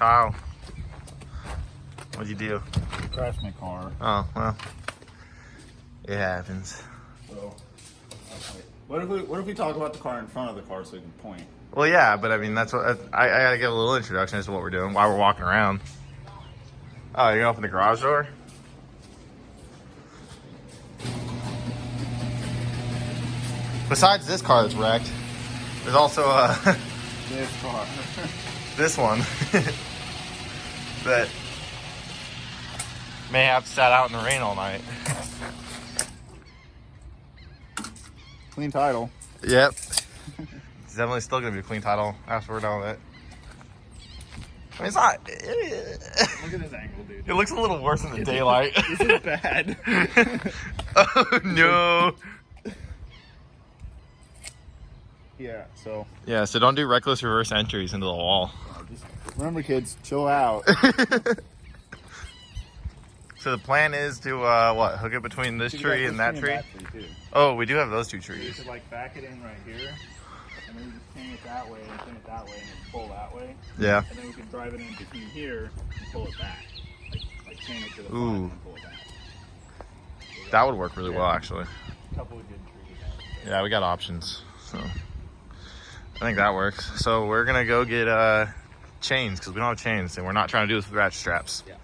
Kyle, what'd you do? Crashed my car. Oh, well, it happens. So, what if we talk about the car in front of the car so we can point? Well, yeah, but I mean, that's what I gotta give a little introduction as to what we're doing, why we're walking around. Oh, you're gonna open the garage door? Besides this car that's wrecked, there's also This car. this one that may have sat out in the rain all night. Clean title. Yep. It's definitely still gonna be a clean title after we're done with it. I mean, it's not. Look at this angle, dude. It looks a little worse in the daylight. This is bad. Oh no. Yeah, so. Yeah, so don't do reckless reverse entries into the wall. Just remember, kids, chill out. So the plan is to what? Hook it between this tree and that tree? Too. Oh, we do have those two You trees. could like back it in right here, and then you just chain it that way, and chain it that way, and then pull that way. Yeah. And then we could drive it in between here and pull it back. Like chain it to the front Ooh. and then pull it back. That would work really well, actually. A couple of good trees. Yeah, we got options. So I think that works. So we're gonna go get chains because we don't have chains, and we're not trying to do this with ratchet straps. Yeah.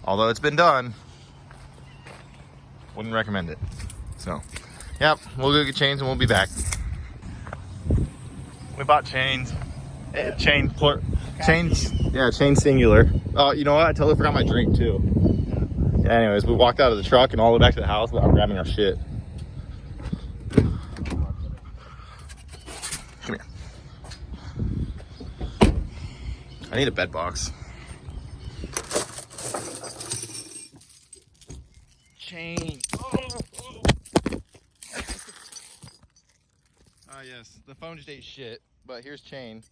Although it's been done, wouldn't recommend it. So, yep, we'll go get chains and we'll be back. We bought chains. Chains. Yeah, chain singular. Oh, you know what? I totally forgot my drink too. Yeah, anyways, we walked out of the truck and all the way back to the house without grabbing our shit. Come here. I need a bed box. Chain. Oh, yes. The phone just ate shit, but here's chain.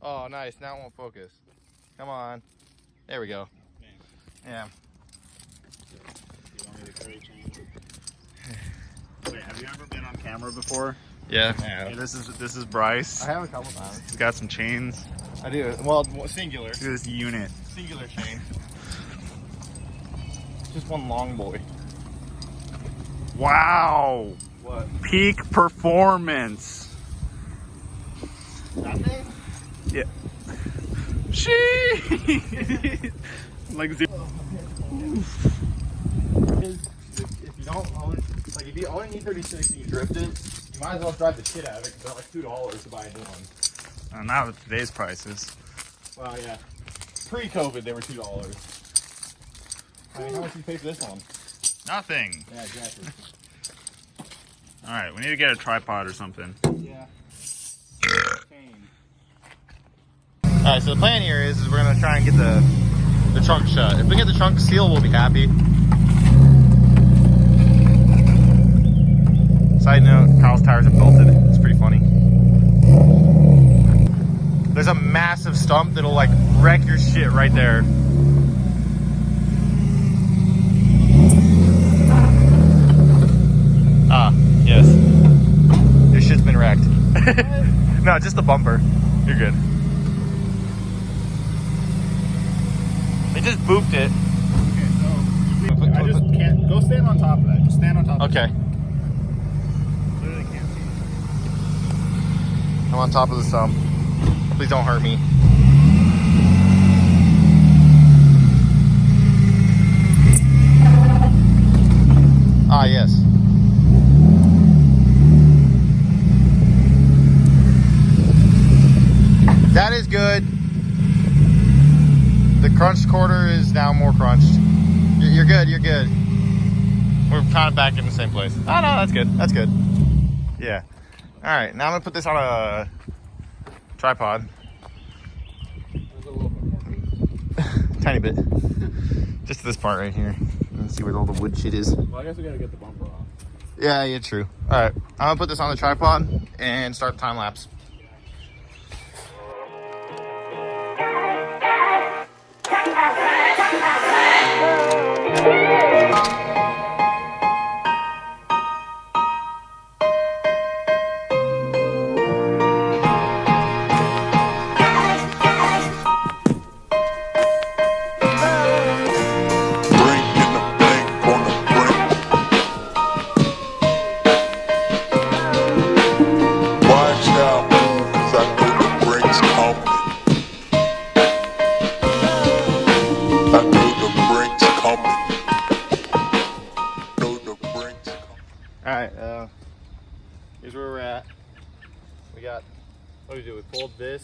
Oh, nice. Now it won't focus. Come on. There we go. Yeah. You want me to carry chain? Wait, have you ever been on camera before? Yeah. Hey, this is Bryce. I have a couple times. He's got some chains. I do. Well, singular. Look at this unit. Singular chain. Just one long boy. Wow. What? Peak performance. That thing? Yeah. Sheesh. Like zero. If you don't own, like if you own an E36 and you drift it, you might as well drive the shit out of it because they're like $2 to buy a new one. Not with today's prices. Well, yeah. Pre-COVID, they were $2. I mean, how much did you pay for this one? Nothing. Yeah, exactly. All right, we need to get a tripod or something. Yeah. All right, so the plan here is we're gonna try and get the trunk shut. If we get the trunk sealed, we'll be happy. Side note: Kyle's tires have belted. It's pretty funny. There's a massive stump that'll like wreck your shit right there. Ah, yes. Your shit's been wrecked. No, just the bumper. You're good. They just booped it. Okay, so I just can't go stand on top of that. Just stand on top. Okay. Of it. Literally can't see. I'm on top of the stump. Please don't hurt me. Ah, yes. That is good. The crunched quarter is now more crunched. You're good, you're good. We're kind of back in the same place. Oh, no, that's good. That's good. Yeah. All right, now I'm gonna put this on a tripod. Tiny bit. Just this part right here. Let's see where all the wood shit is. Well, I guess we gotta get the bumper off. Yeah, yeah, true. All right, I'm gonna put this on the tripod and start the time lapse.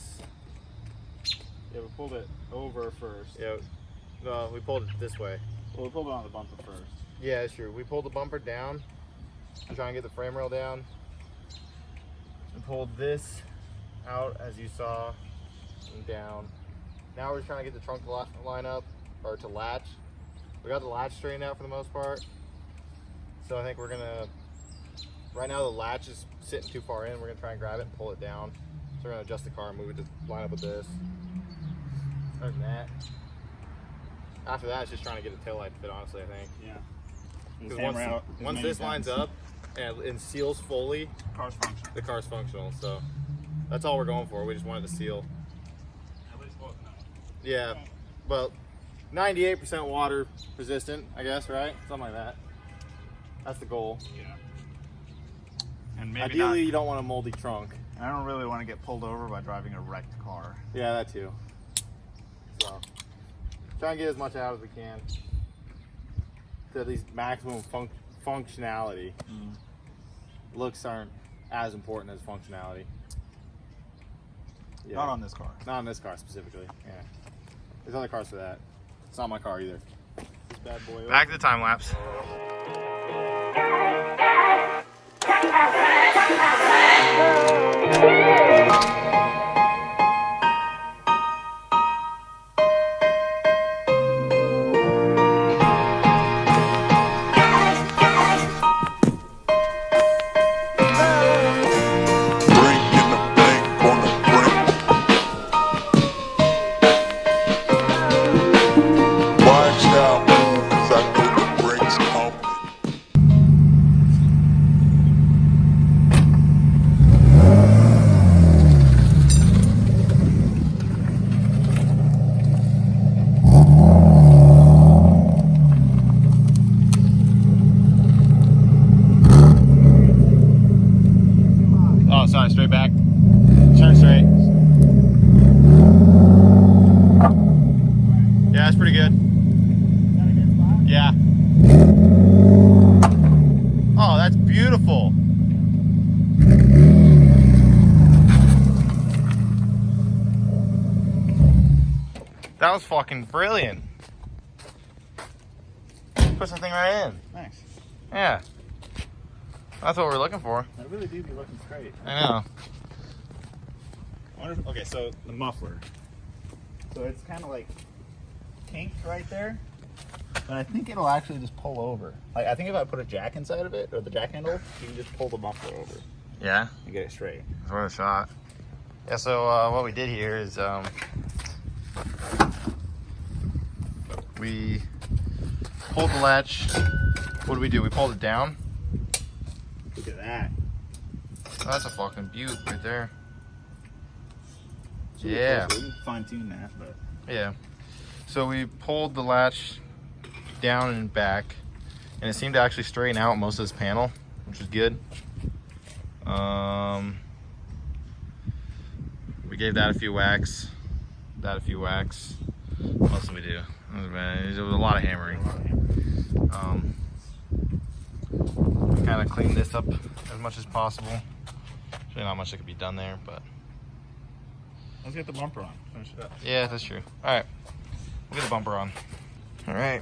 this. Yeah, we pulled it over first. Yeah, no, we pulled it this way. Well, we pulled it on the bumper first. Yeah, it's true. We pulled the bumper down to try and get the frame rail down. And pulled this out, as you saw, and down. Now we're trying to get the trunk to line up, or to latch. We got the latch straightened out for the most part. So I think we're gonna, right now the latch is sitting too far in. We're gonna try and grab it and pull it down. So we're gonna adjust the car and move it to line up with this. Other than that, after that, it's just trying to get the taillight to fit, honestly, I think. Yeah. Because once this lines up and seals fully, car's functional. the car's functional. So that's all we're going for. We just wanted to seal. Everybody's close enough. Yeah, well, 98% water resistant, I guess, right? Something like that. That's the goal. Yeah. And maybe Ideally, not, you don't want a moldy trunk. I don't really want to get pulled over by driving a wrecked car. Yeah, that too. So, try and get as much out as we can to at least maximum functionality. Looks aren't as important as functionality. Yeah. Not on this car. Not on this car specifically. Yeah. There's other cars for that. It's not my car either. This bad boy. Back to the time lapse. Oh, sorry, straight back. Turn straight. Yeah, that's pretty good. Yeah. Oh, that's beautiful. That was fucking brilliant. Push the thing right in. Nice. Yeah. That's what we're looking for. I really do be looking straight. I know. I wonder if, okay, so the muffler. So it's kind of like kinked right there. But I think it'll actually just pull over. Like, I think if I put a jack inside of it, or the jack handle, you can just pull the muffler over Yeah. and get it straight. It's worth a shot. Yeah, so what we did here is we pulled the latch. What did we do? We pulled it down. Look at that. Oh, that's a fucking beaut right there. So we Yeah. can fine tune that, but Yeah. So we pulled the latch down and back, and it seemed to actually straighten out most of this panel, which was good. We gave that a few whacks. That a few whacks. What else did we do? It was a lot of hammering. Kind of clean this up as much as possible. There's really not much that could be done there, but let's get the bumper on. Finish it up. yeah, that's true. All right, we'll get the bumper on. All right,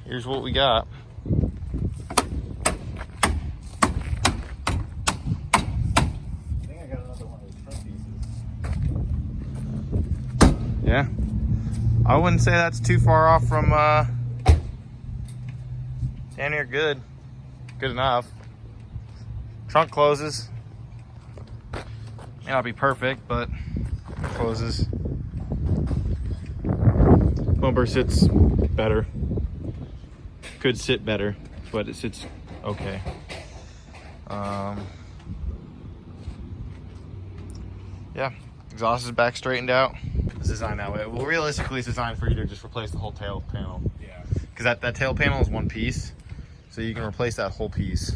here's what we got. I think I got another one of those front pieces. Yeah, I wouldn't say that's too far off from damn near good. Good enough. Trunk closes. May not be perfect, but it closes. Bumper sits better. Could sit better, but it sits okay. Yeah, exhaust is back straightened out. It's designed that way. Well, realistically, it's designed for you to just replace the whole tail panel. Yeah. Because that tail panel is one piece, so you can replace that whole piece.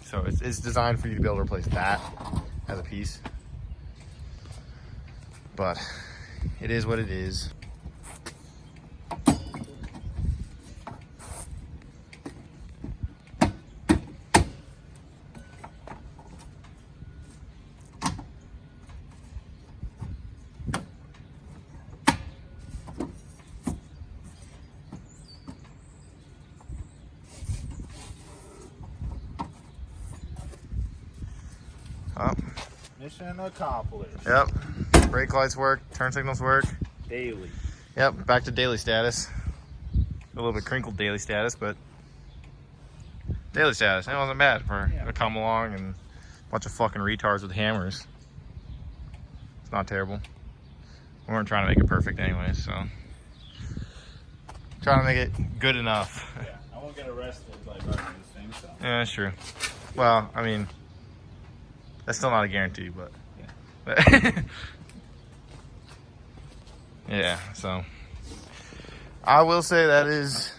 So it's designed for you to be able to replace that as a piece. But it is what it is. Mission accomplished. Yep. Brake lights work. Turn signals work. Daily. Yep. Back to daily status. A little bit crinkled daily status, but daily status. It wasn't bad for to come along and a bunch of fucking retards with hammers. It's not terrible. We weren't trying to make it perfect anyway, so trying to make it good enough. Yeah, I won't get arrested by driving this thing, so. Yeah, that's true. Well, I mean, that's still not a guarantee, but yeah. So I will say that is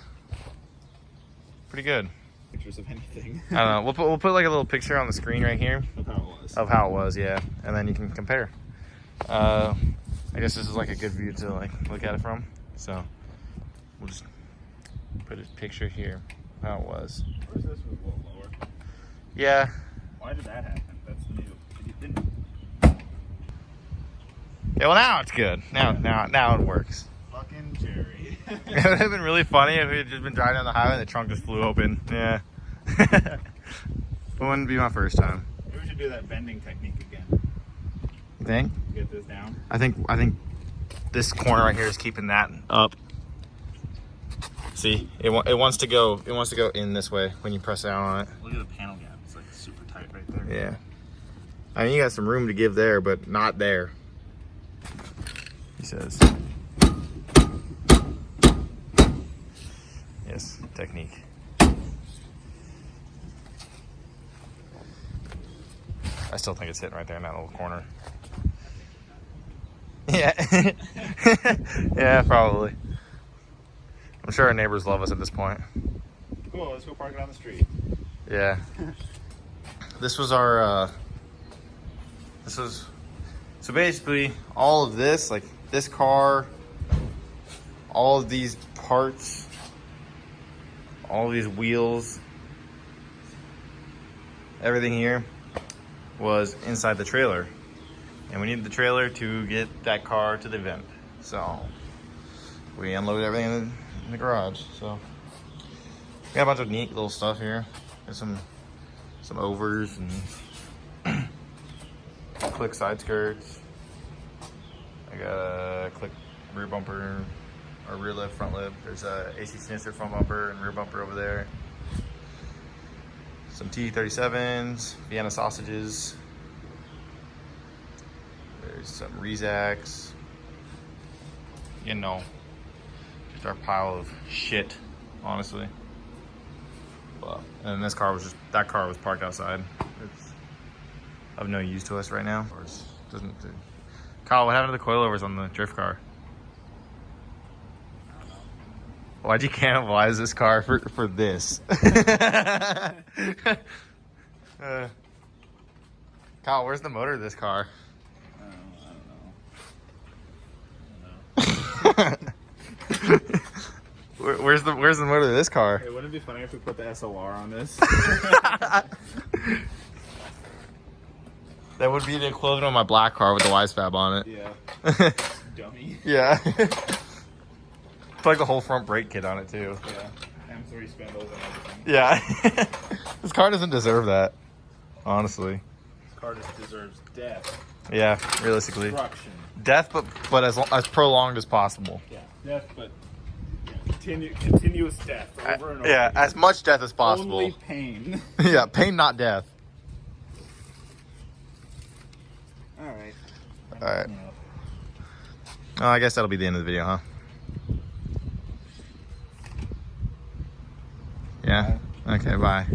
pretty good. Pictures of anything. I don't know. We'll put like a little picture on the screen right here Of how it was. of how it was, yeah, and then you can compare. I guess this is like a good view to like look at it from. So we'll just put a picture here of how it was. Where's this was a little lower? Yeah. Why did that happen? That's new. It didn't. Yeah. Well, now it's good. Now it works. Fucking Jerry. It would have been really funny if we had just been driving down the highway and the trunk just flew open. Yeah. It wouldn't be my first time. Maybe we should do that bending technique again. You think? Get this down. I think this corner right here is keeping that up. See, it wants to go in this way when you press down on it. Look at the panel gap. It's like super tight right there. Yeah. I mean, you got some room to give there, but not there. He says. Yes, technique. I still think it's hitting right there in that little corner. Yeah. Yeah, probably. I'm sure our neighbors love us at this point. Cool, let's go park it on the street. Yeah. This was our, so basically all of this, like this car, all of these parts, all of these wheels, everything here was inside the trailer. And we needed the trailer to get that car to the event. So we unloaded everything in the garage. So we got a bunch of neat little stuff here. There's some overs and click side skirts. I got a click rear bumper, or rear lip, front lip. There's a AC Sinister front bumper and rear bumper over there. Some T37s, Vienna sausages. There's some Rezacs. You know, just our pile of shit, honestly. But, and this car was just, that car was parked outside. It's of no use to us right now. Or it doesn't. Kyle, what happened to the coilovers on the drift car? Why'd you cannibalize this car for this? Kyle, where's the motor of this car? I don't know. Where's the motor of this car? Hey, wouldn't it be funny if we put the SLR on this? That would be the equivalent of my black car with the Y-Fab on it. Yeah. Dummy. Yeah. It's like the whole front brake kit on it too. Yeah. M3 spindles and everything. Yeah. This car doesn't deserve that, honestly. This car just deserves death. Yeah, realistically. Destruction. Death, but as prolonged as possible. Yeah. Death, but continuous death over and over. Yeah, again. as much death as possible. Only pain. Yeah, pain, not death. All right. All right. Oh, I guess that'll be the end of the video, huh? Yeah? Okay, bye.